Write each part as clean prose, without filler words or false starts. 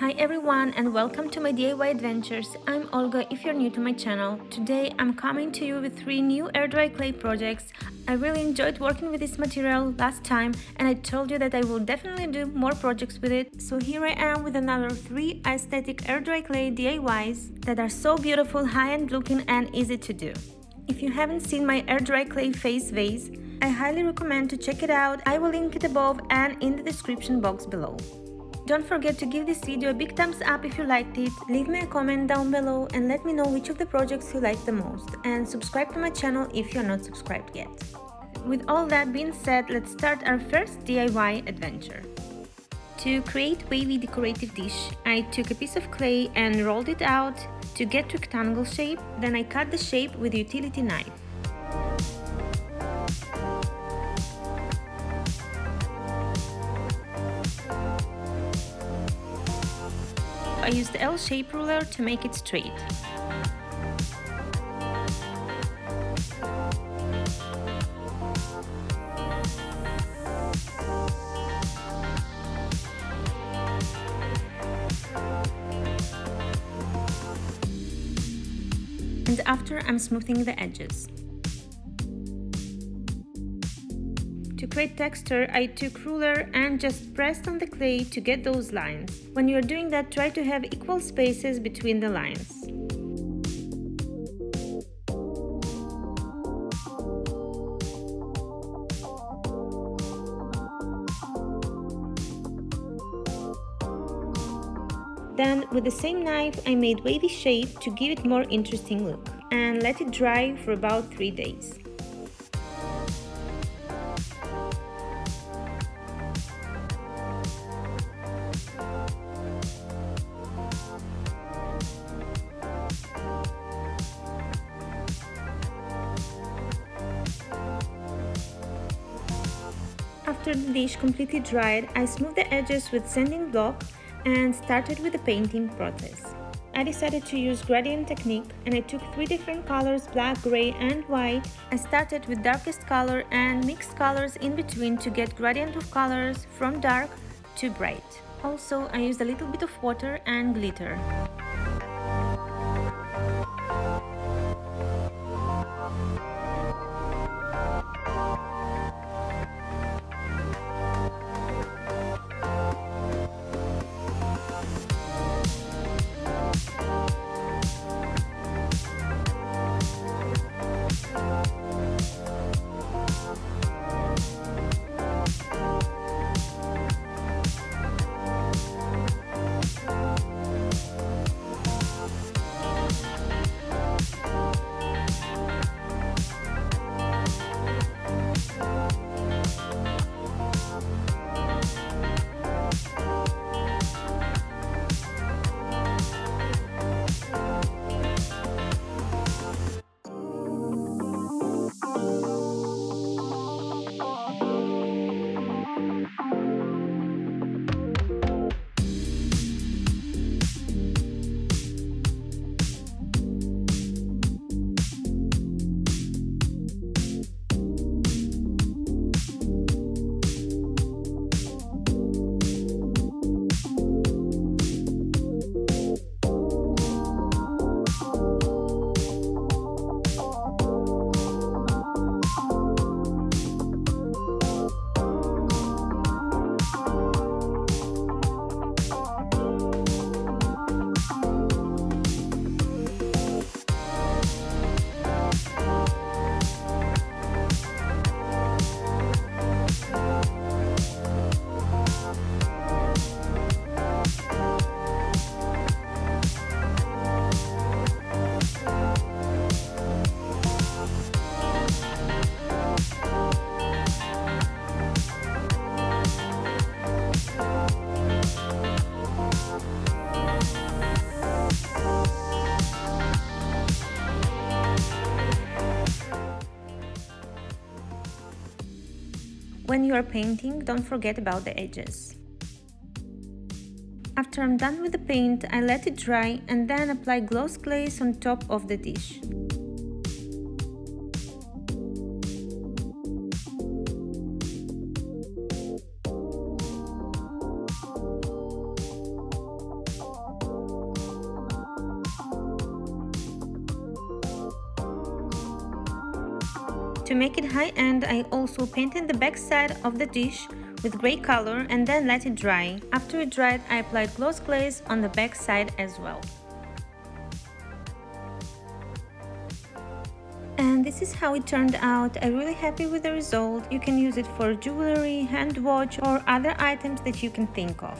Hi everyone and welcome to my DIY adventures. I'm Olga if you're new to my channel. Today I'm coming to you with 3 new air dry clay projects. I really enjoyed working with this material last time and I told you that I will definitely do more projects with it. So here I am with another 3 aesthetic air dry clay DIYs that are so beautiful, high-end looking and easy to do. If you haven't seen my air dry clay face vase, I highly recommend to check it out. I will link it above and in the description box below. Don't forget to give this video a big thumbs up if you liked it, leave me a comment down below and let me know which of the projects you like the most, and subscribe to my channel if you're not subscribed yet. With all that being said, let's start our first DIY adventure. To create wavy decorative dish, I took a piece of clay and rolled it out to get rectangle shape, then I cut the shape with a utility knife. I used the L-shape ruler to make it straight. And after I'm smoothing the edges. To create texture, I took ruler and just pressed on the clay to get those lines. When you're doing that, try to have equal spaces between the lines. Then, with the same knife, I made wavy shape to give it more interesting look and let it dry for about 3 days. After the dish completely dried, I smoothed the edges with sanding block and started with the painting process. I decided to use gradient technique and I took 3 different colors, black, gray and white. I started with darkest color and mixed colors in between to get gradient of colors from dark to bright. Also, I used a little bit of water and glitter. When you are painting, don't forget about the edges. After I'm done with the paint, I let it dry and then apply gloss glaze on top of the dish. To make it high-end, I also painted the back side of the dish with grey color and then let it dry. After it dried, I applied gloss glaze on the back side as well. And this is how it turned out. I'm really happy with the result. You can use it for jewelry, hand watch, or other items that you can think of.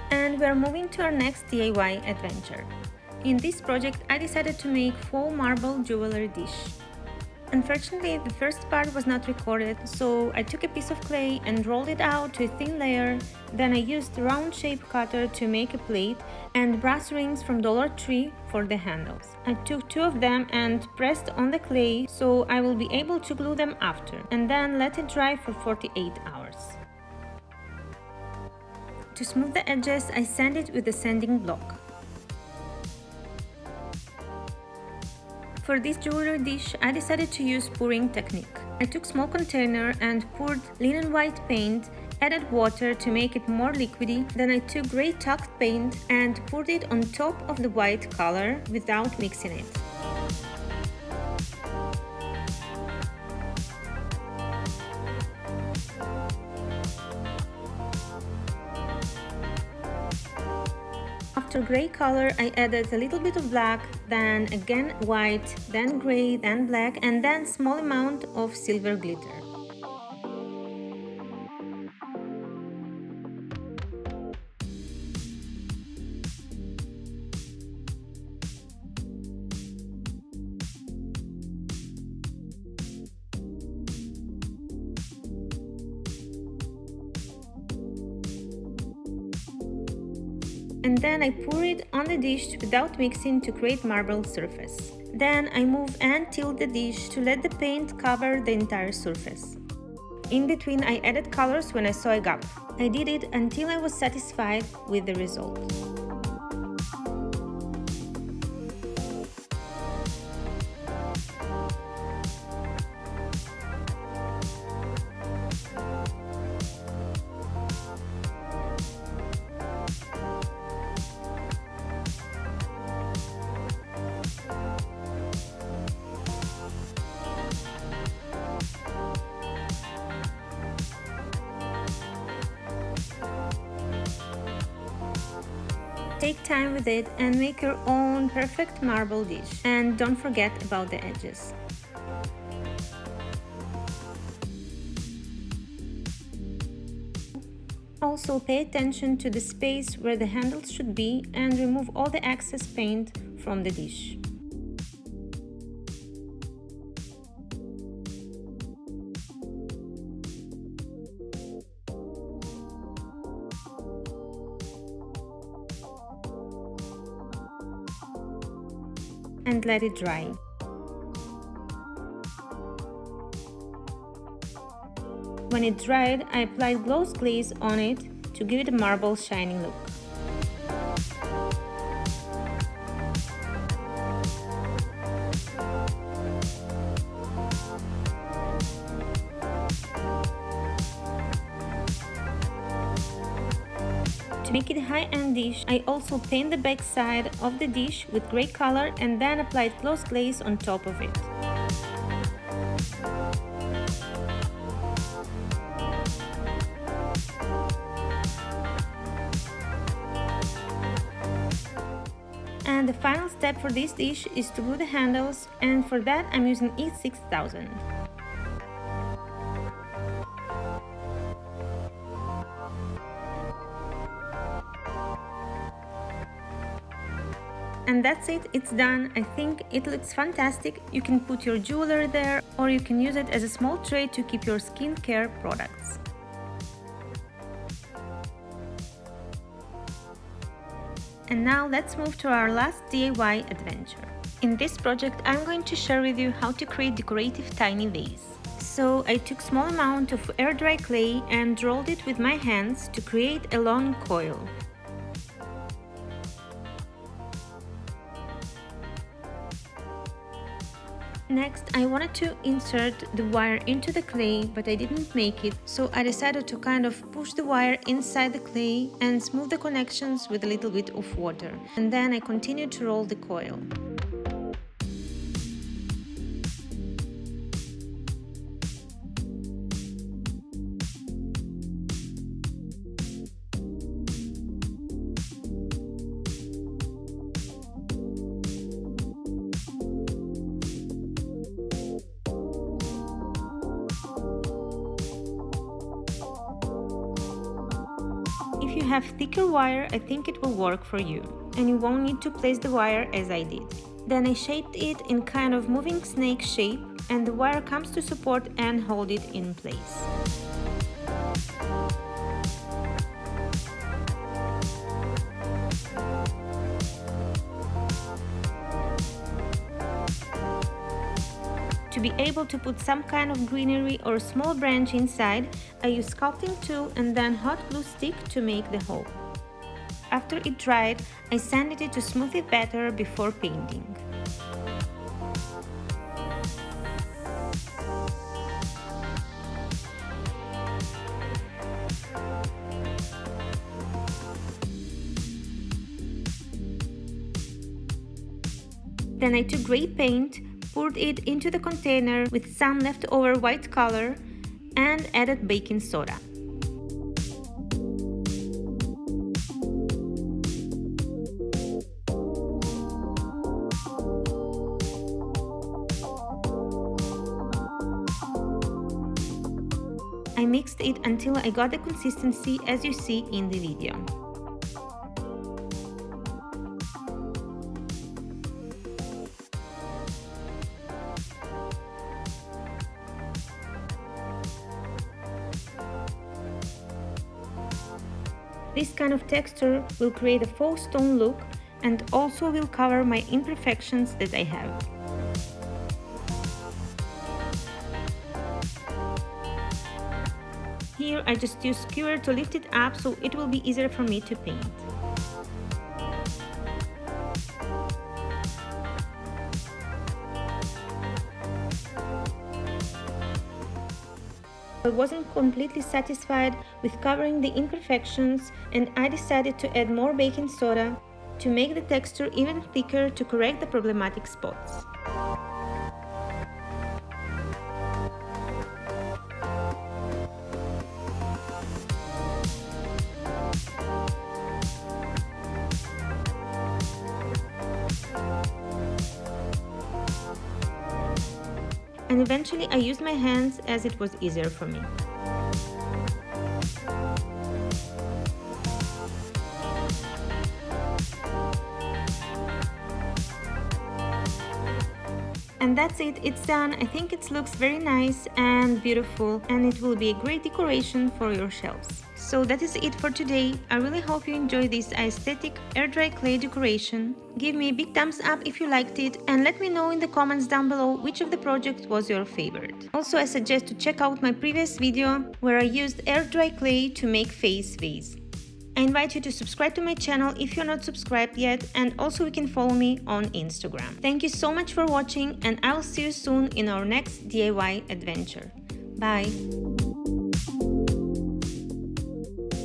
And we're moving to our next DIY adventure. In this project, I decided to make faux marble jewelry dish. Unfortunately, the first part was not recorded, so I took a piece of clay and rolled it out to a thin layer. Then I used a round shape cutter to make a plate and brass rings from Dollar Tree for the handles. I took 2 of them and pressed on the clay so I will be able to glue them after, and then let it dry for 48 hours. To smooth the edges, I sand it with a sanding block. For this jewelry dish, I decided to use pouring technique. I took small container and poured linen white paint, added water to make it more liquidy, then I took grey tucked paint and poured it on top of the white color without mixing it. After grey color, I added a little bit of black, then again white, then grey, then black, and then small amount of silver glitter. And then I pour it on the dish without mixing to create marble surface. Then I move and tilt the dish to let the paint cover the entire surface. In between, I added colors when I saw a gap. I did it until I was satisfied with the result. Take time with it and make your own perfect marble dish. And don't forget about the edges. Also pay attention to the space where the handles should be and remove all the excess paint from the dish. And let it dry. When it dried, I applied gloss glaze on it to give it a marble shining look. To make it a high-end dish, I also paint the back side of the dish with grey color and then applied gloss glaze on top of it. And the final step for this dish is to glue the handles, and for that I'm using E6000. And that's it, it's done. I think it looks fantastic. You can put your jewelry there, or you can use it as a small tray to keep your skincare products. And now let's move to our last DIY adventure. In this project, I'm going to share with you how to create decorative tiny vase. So I took small amount of air dry clay and rolled it with my hands to create a long coil. Next, I wanted to insert the wire into the clay, but I didn't make it, so I decided to kind of push the wire inside the clay and smooth the connections with a little bit of water. And then I continued to roll the coil. If you have thicker wire, I think it will work for you, and you won't need to place the wire as I did. Then I shaped it in kind of moving snake shape, and the wire comes to support and hold it in place. To be able to put some kind of greenery or small branch inside, I use sculpting tool and then hot glue stick to make the hole. After it dried, I sanded it to smooth it better before painting. Then I took gray paint, poured it into the container with some leftover white color, and added baking soda. I mixed it until I got the consistency as you see in the video. This kind of texture will create a faux stone look and also will cover my imperfections that I have. Here I just use skewer to lift it up so it will be easier for me to paint. I wasn't completely satisfied with covering the imperfections, and I decided to add more baking soda to make the texture even thicker to correct the problematic spots. And eventually I used my hands as it was easier for me. And that's it, it's done. I think it looks very nice and beautiful, and it will be a great decoration for your shelves. So that is it for today. I really hope you enjoyed this aesthetic air dry clay decoration. Give me a big thumbs up if you liked it, and let me know in the comments down below which of the projects was your favorite. Also, I suggest to check out my previous video where I used air dry clay to make face vase. I invite you to subscribe to my channel if you're not subscribed yet, and also you can follow me on Instagram. Thank you so much for watching, and I will see you soon in our next DIY adventure. Bye!